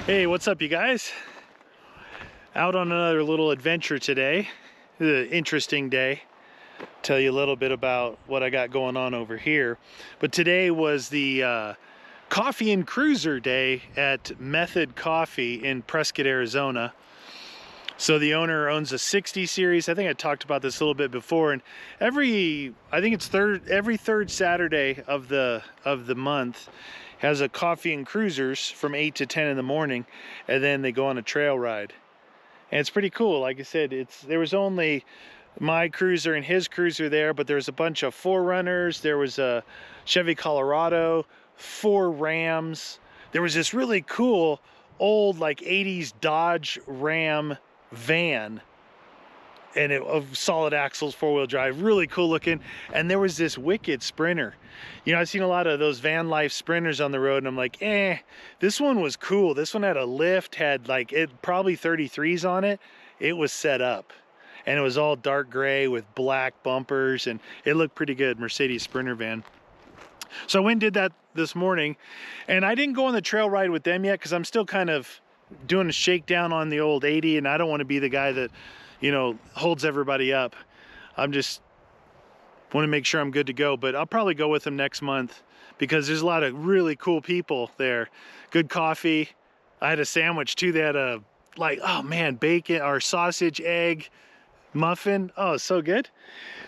Hey, what's up, you guys? Out on another little adventure today. An interesting day. Tell you a little bit about what I got going on over here. But today was the coffee and cruiser day at Method Coffee in Prescott, Arizona. So the owner owns a 60 series. I think I talked about this a little bit before. And every third Saturday of the month has a coffee and cruisers from 8 to 10 in the morning, and then they go on a trail ride. And it's pretty cool. Like I said, there was only my cruiser and his cruiser there, but there was a bunch of 4Runners. There was a Chevy Colorado, 4 Rams. There was this really cool old like 80s Dodge Ram van, and of solid axles, 4-wheel drive, really cool looking. And there was this wicked Sprinter. You know, I've seen a lot of those van life Sprinters on the road, and I'm like, this one was cool. This one had a lift, had like probably 33s on it. It was set up, and it was all dark gray with black bumpers, and it looked pretty good. Mercedes Sprinter van. So I went and did that this morning, and I didn't go on the trail ride with them yet because I'm still kind of doing a shakedown on the old 80, and I don't want to be the guy that, you know, holds everybody up. I'm just want to make sure I'm good to go, but I'll probably go with them next month because there's a lot of really cool people there. Good coffee. I had a sandwich too. They had a, like, oh man, bacon or sausage, egg, muffin. Oh, so good.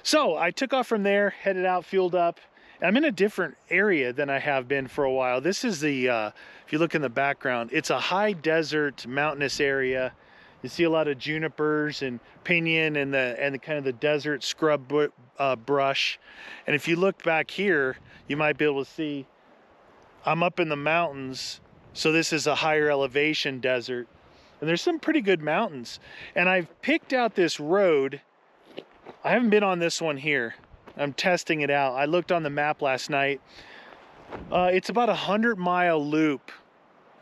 So I took off from there, headed out, fueled up. I'm in a different area than I have been for a while. This is the, if you look in the background, it's a high desert mountainous area. You see a lot of junipers and pinyon and the kind of the desert scrub brush. And if you look back here, you might be able to see I'm up in the mountains. So this is a higher elevation desert. And there's some pretty good mountains. And I've picked out this road. I haven't been on this one here. I'm testing it out. I looked on the map last night. It's about 100-mile loop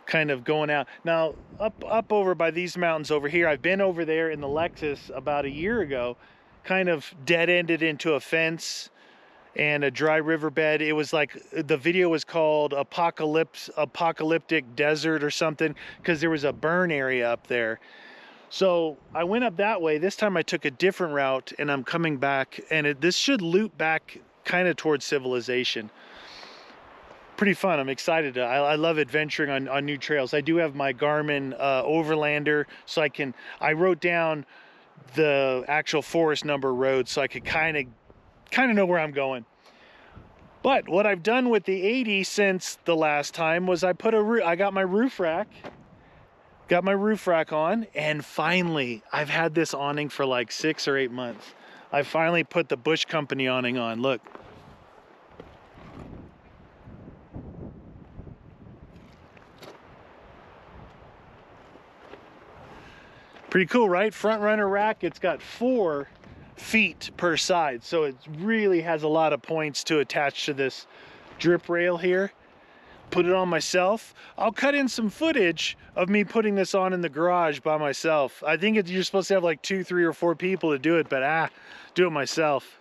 kind of going out. Now, up over by these mountains over here, I've been over there in the Lexus about a year ago, kind of dead-ended into a fence and a dry riverbed. It was like, the video was called Apocalyptic Desert or something, because there was a burn area up there. So I went up that way. This time I took a different route, and I'm coming back, and this should loop back kind of towards civilization. Pretty fun. I'm excited. I love adventuring on new trails. I do have my Garmin Overlander, so I wrote down the actual forest number road so I could kind of know where I'm going. But what I've done with the 80 since the last time was I got my roof rack. Got my roof rack on, and finally, I've had this awning for like 6 or 8 months. I finally put the Bush Company awning on. Look. Pretty cool, right? Front runner rack. It's got 4 feet per side, so it really has a lot of points to attach to this drip rail here. Put it on myself. I'll cut in some footage of me putting this on in the garage by myself. I think you're supposed to have like 2, 3, or 4 people to do it, but do it myself.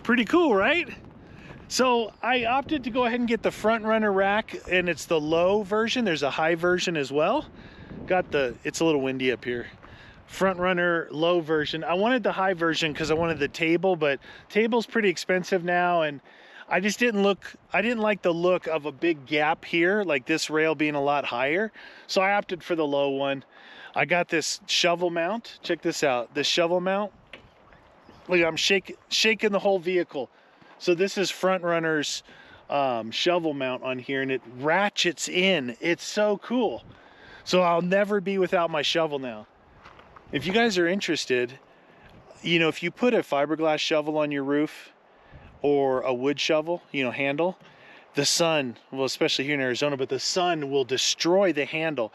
Pretty cool, right? So I opted to go ahead and get the front runner rack, and it's the low version. There's a high version as well. It's a little windy up here. Front runner low version. I wanted the high version because I wanted the table, but table's pretty expensive now, and I didn't like the look of a big gap here, like this rail being a lot higher. So I opted for the low one. I got this shovel mount. Check this out. This shovel mount. Look, I'm shaking the whole vehicle. So this is front runner's shovel mount on here, and it ratchets in. It's so cool. So I'll never be without my shovel now. If you guys are interested, you know, if you put a fiberglass shovel on your roof or a wood shovel, you know, handle, the sun, well, especially here in Arizona, but the sun will destroy the handle,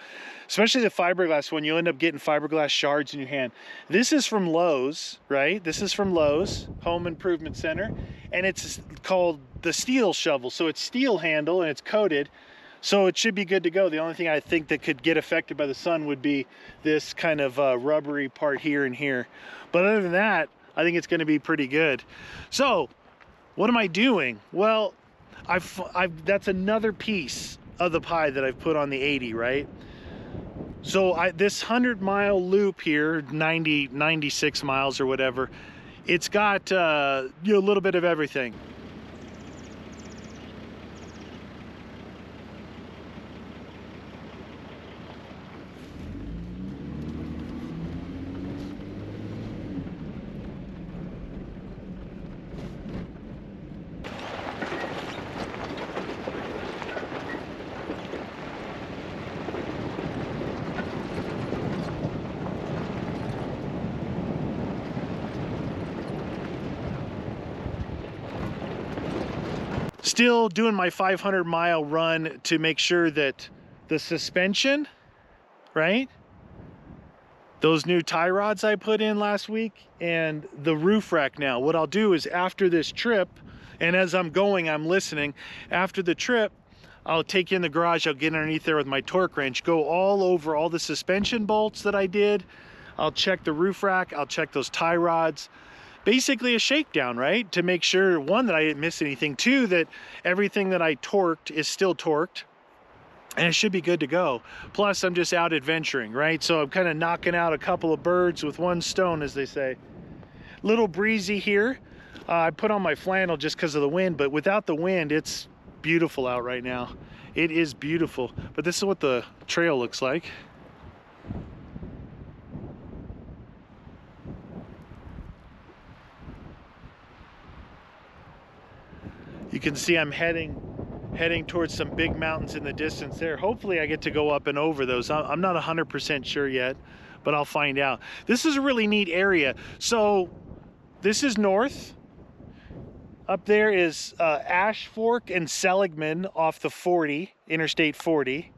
especially the fiberglass one. You'll end up getting fiberglass shards in your hand. This is from Lowe's, right? This is from Lowe's Home Improvement Center, and it's called the steel shovel. So it's steel handle and it's coated, so it should be good to go. The only thing I think that could get affected by the sun would be this kind of rubbery part here and here. But other than that, I think it's going to be pretty good. So what am I doing? Well, that's another piece of the pie that I've put on the 80, right? So this 100-mile loop here, 96 miles or whatever, it's got a little bit of everything. Still doing my 500-mile run to make sure that the suspension, right? Those new tie rods I put in last week, and the roof rack now. What I'll do is after this trip, and as I'm going, I'm listening. After the trip, I'll take you in the garage, I'll get underneath there with my torque wrench, go all over all the suspension bolts that I did. I'll check the roof rack, I'll check those tie rods. Basically a shakedown, right? To make sure, one, that I didn't miss anything, two, that everything that I torqued is still torqued, and it should be good to go. Plus, I'm just out adventuring, right? So I'm kind of knocking out a couple of birds with one stone, as they say. Little breezy here. I put on my flannel just because of the wind, but without the wind, it's beautiful out right now. It is beautiful. But this is what the trail looks like. You can see I'm heading towards some big mountains in the distance there. Hopefully I get to go up and over those. I'm not 100% sure yet, but I'll find out. This is a really neat area. So this is north. Up there is Ash Fork and Seligman off the 40, Interstate 40.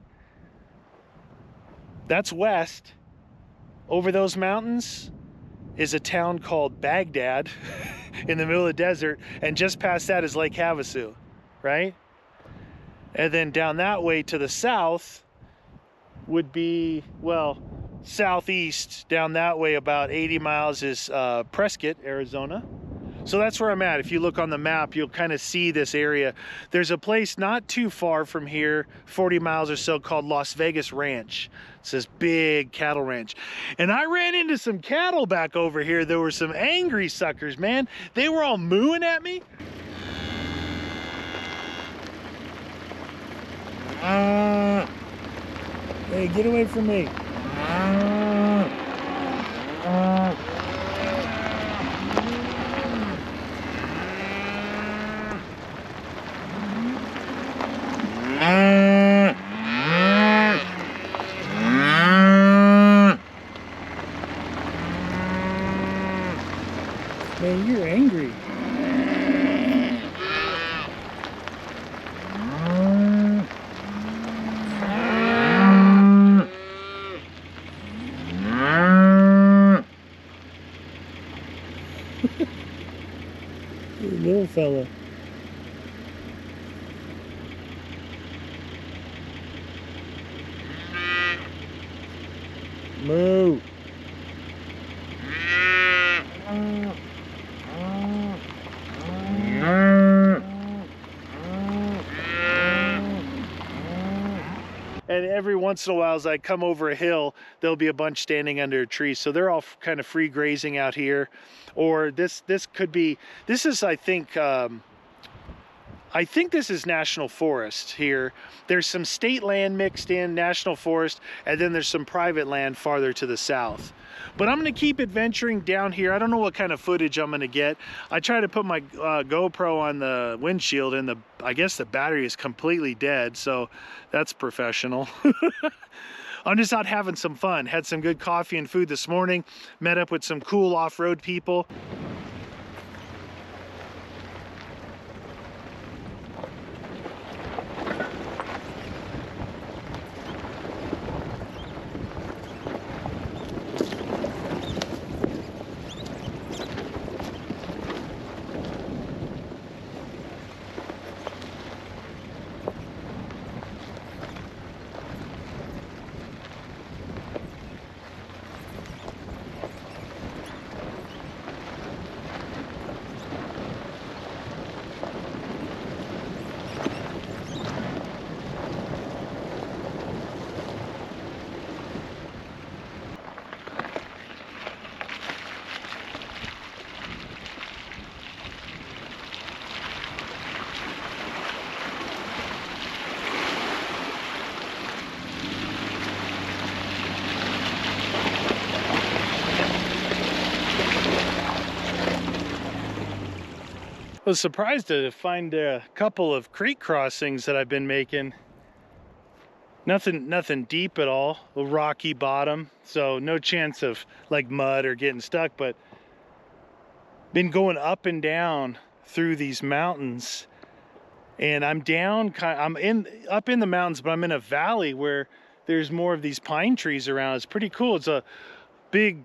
That's west. Over those mountains is a town called Baghdad in the middle of the desert, and just past that is Lake Havasu, right? And then down that way to the south would be, well, southeast down that way about 80 miles is Prescott, Arizona. So that's where I'm at. If you look on the map, you'll kind of see this area. There's a place not too far from here, 40 miles or so, called Las Vegas Ranch. It's this big cattle ranch. And I ran into some cattle back over here. There were some angry suckers, man. They were all mooing at me. Hey, get away from me. Man, you're angry. Little fella. Moo. And every once in a while, as I come over a hill, there'll be a bunch standing under a tree. So they're all kind of free grazing out here. Or this could be, this is, I think this is national forest here. There's some state land mixed in, national forest, and then there's some private land farther to the south. But I'm gonna keep adventuring down here. I don't know what kind of footage I'm gonna get. I try to put my GoPro on the windshield, and I guess the battery is completely dead, so that's professional. I'm just out having some fun. Had some good coffee and food this morning. Met up with some cool off-road people. I was surprised to find a couple of creek crossings that I've been making. Nothing deep at all, a rocky bottom, so no chance of like mud or getting stuck, but been going up and down through these mountains, and I'm up in the mountains, but I'm in a valley where there's more of these pine trees around. It's pretty cool. It's a big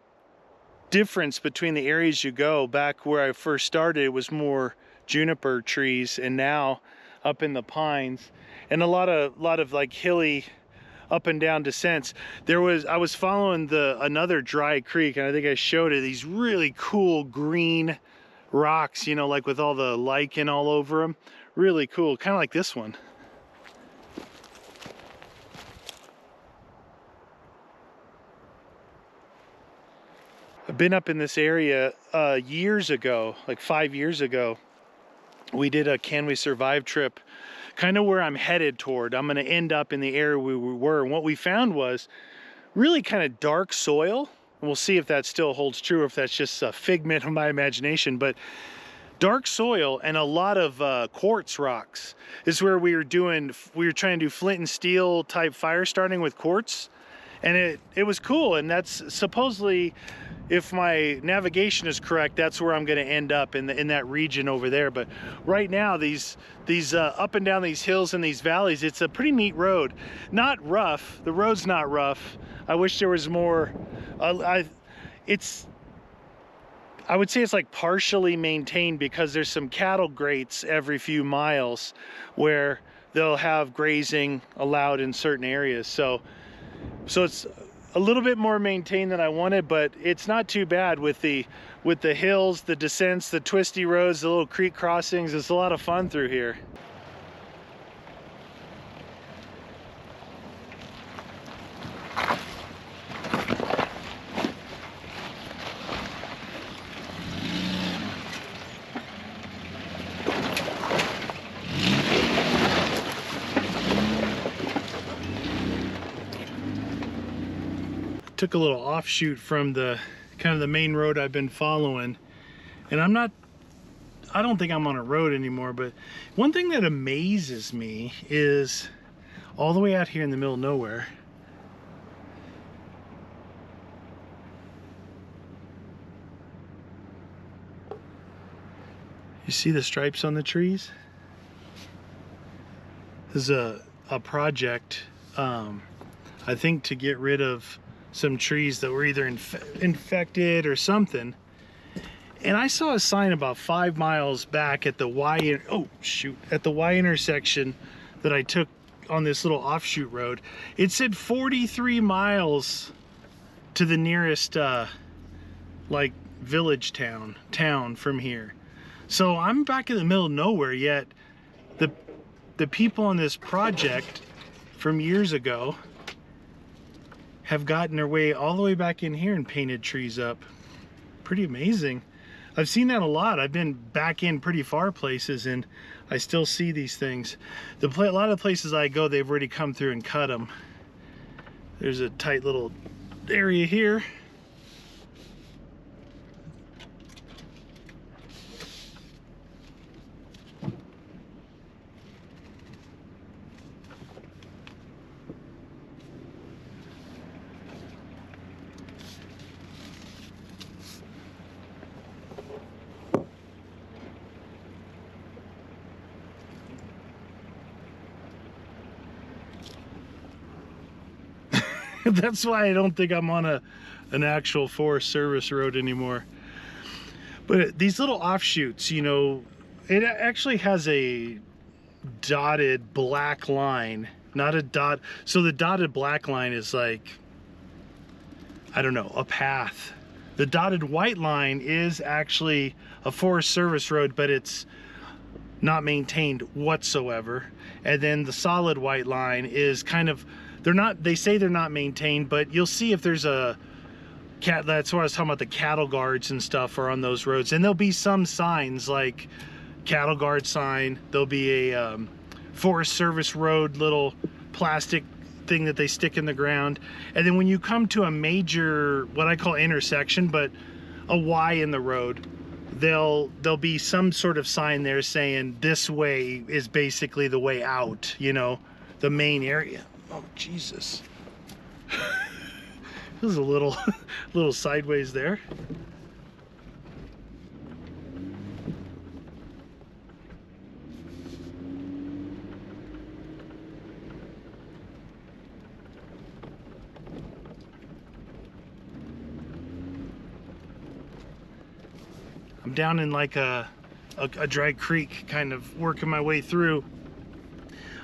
difference between the areas you go. Back where I first started, it was more juniper trees, and now up in the pines, and a lot of like hilly up and down descents. I was following another dry creek, and I think I showed it, these really cool green rocks, you know, like with all the lichen all over them. Really cool, kind of like this one. I've been up in this area years ago, like 5 years ago. We did a Can We Survive trip, kind of where I'm headed toward. I'm gonna end up in the area we were. And what we found was really kind of dark soil. We'll see if that still holds true, or if that's just a figment of my imagination, but dark soil and a lot of quartz rocks. This is where we were trying to do flint and steel type fire starting with quartz. And it was cool, and that's supposedly, if my navigation is correct, that's where I'm going to end up in that region over there. But right now, these up and down these hills and these valleys, it's a pretty neat road. Not rough. The road's not rough. I wish there was more. I would say it's like partially maintained, because there's some cattle grates every few miles where they'll have grazing allowed in certain areas. So it's a little bit more maintained than I wanted, but it's not too bad with the hills, the descents, the twisty roads, the little creek crossings. It's a lot of fun through here. Took a little offshoot from the kind of the main road I've been following, and I don't think I'm on a road anymore. But one thing that amazes me is all the way out here in the middle of nowhere, you see the stripes on the trees? This is a project, I think, to get rid of some trees that were either infected or something. And I saw a sign about 5 miles back at the Y intersection that I took on this little offshoot road. It said 43 miles to the nearest like village town from here. So I'm back in the middle of nowhere, yet the people on this project from years ago have gotten their way all the way back in here and painted trees up. Pretty amazing. I've seen that a lot. I've been back in pretty far places and I still see these things. A lot of the places I go, they've already come through and cut them. There's a tight little area here. That's why I don't think I'm on an actual Forest Service road anymore. But these little offshoots, you know, it actually has a dotted black line, not a dot. So the dotted black line is like, I don't know, a path. The dotted white line is actually a Forest Service road, but it's not maintained whatsoever. And then the solid white line is kind of, they say they're not maintained, but you'll see if there's a cat, that's what I was talking about, the cattle guards and stuff are on those roads. And there'll be some signs like cattle guard sign, there'll be a Forest Service road little plastic thing that they stick in the ground. And then when you come to a major, what I call intersection, but a Y in the road, there'll be some sort of sign there saying this way is basically the way out, you know, the main area. Oh, Jesus. It was a little sideways there. I'm down in like a dry creek, kind of working my way through.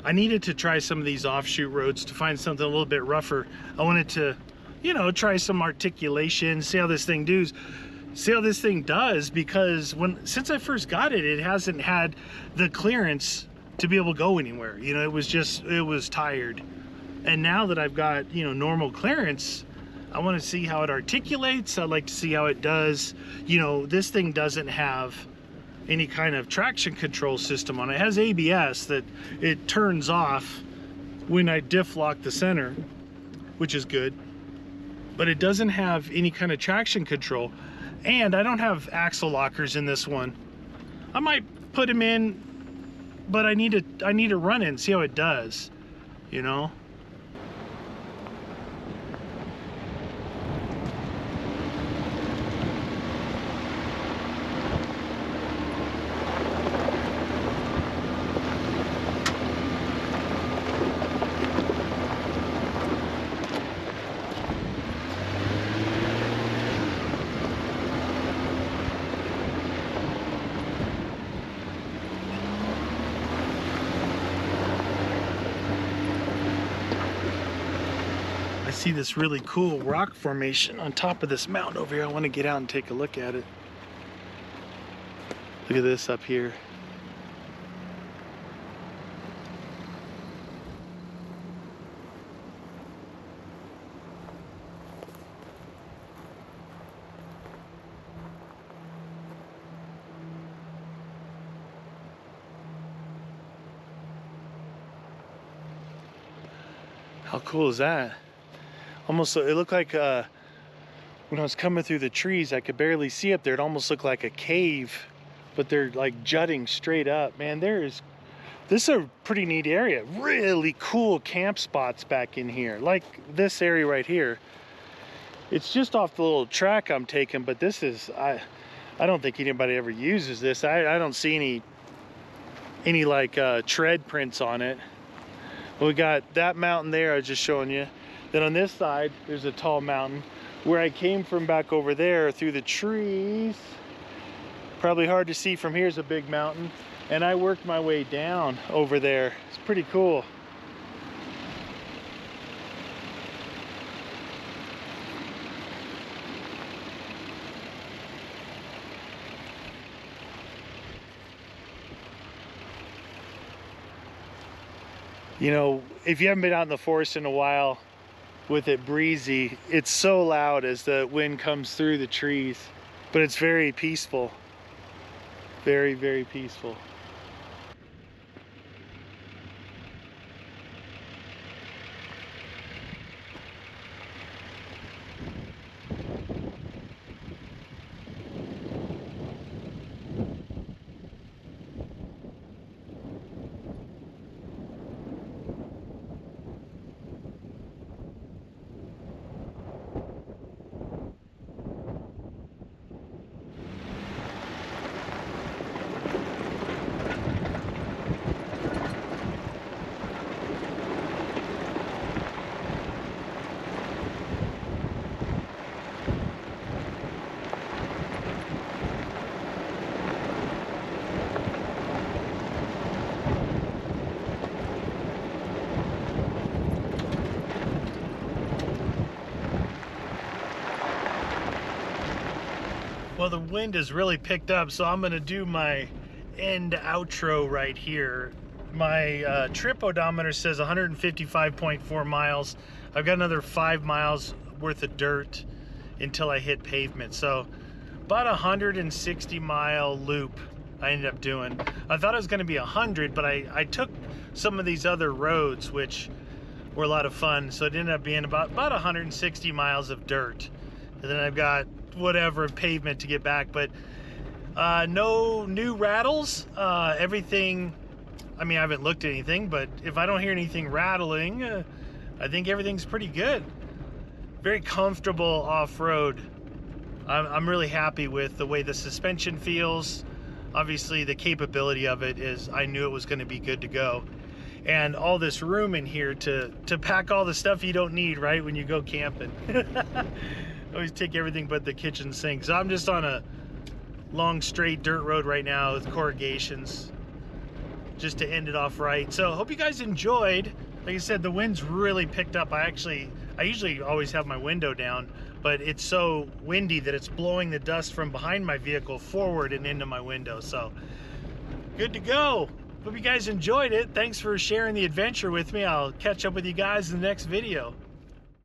I needed to try some of these offshoot roads to find something a little bit rougher. I wanted to, you know, try some articulation, see how this thing does, because since I first got it, it hasn't had the clearance to be able to go anywhere. You know, it was tired. And now that I've got, you know, normal clearance, I want to see how it articulates. I'd like to see how it does. You know, this thing doesn't have any kind of traction control system on it. It has ABS that it turns off when I diff lock the center, which is good, but it doesn't have any kind of traction control. And I don't have axle lockers in this one. I might put them in, but I need to run it and see how it does, you know. See this really cool rock formation on top of this mountain over here. I want to get out and take a look at it. Look at this up here. How cool is that? Almost, it looked like when I was coming through the trees, I could barely see up there. It almost looked like a cave, but they're like jutting straight up. Man, this is a pretty neat area. Really cool camp spots back in here, like this area right here. It's just off the little track I'm taking, but this is, I don't think anybody ever uses this. I don't see any like tread prints on it. We got that mountain there I was just showing you. Then on this side, there's a tall mountain. Where I came from back over there through the trees, probably hard to see from here, is a big mountain. And I worked my way down over there. It's pretty cool. You know, if you haven't been out in the forest in a while with it breezy, it's so loud as the wind comes through the trees, but it's very peaceful. Very, very peaceful. Well, the wind has really picked up, so I'm gonna do my end outro right here. My trip odometer says 155.4 miles. I've got another 5 miles worth of dirt until I hit pavement. So about 160 mile loop I ended up doing. I thought it was gonna be 100, but I took some of these other roads, which were a lot of fun. So it ended up being about 160 miles of dirt. And then I've got whatever pavement to get back, but no new rattles. Everything, I mean, I haven't looked at anything, but if I don't hear anything rattling, I think everything's pretty good. Very comfortable off-road. I'm really happy with the way the suspension feels. Obviously the capability of it is, I knew it was going to be good to go. And all this room in here to pack all the stuff you don't need, right, when you go camping. Always take everything but the kitchen sink. So I'm just on a long straight dirt road right now with corrugations, just to end it off right. So hope you guys enjoyed. Like I said, the wind's really picked up. I usually always have my window down, but it's so windy that it's blowing the dust from behind my vehicle forward and into my window. So good to go. Hope you guys enjoyed it. Thanks for sharing the adventure with me. I'll catch up with you guys in the next video.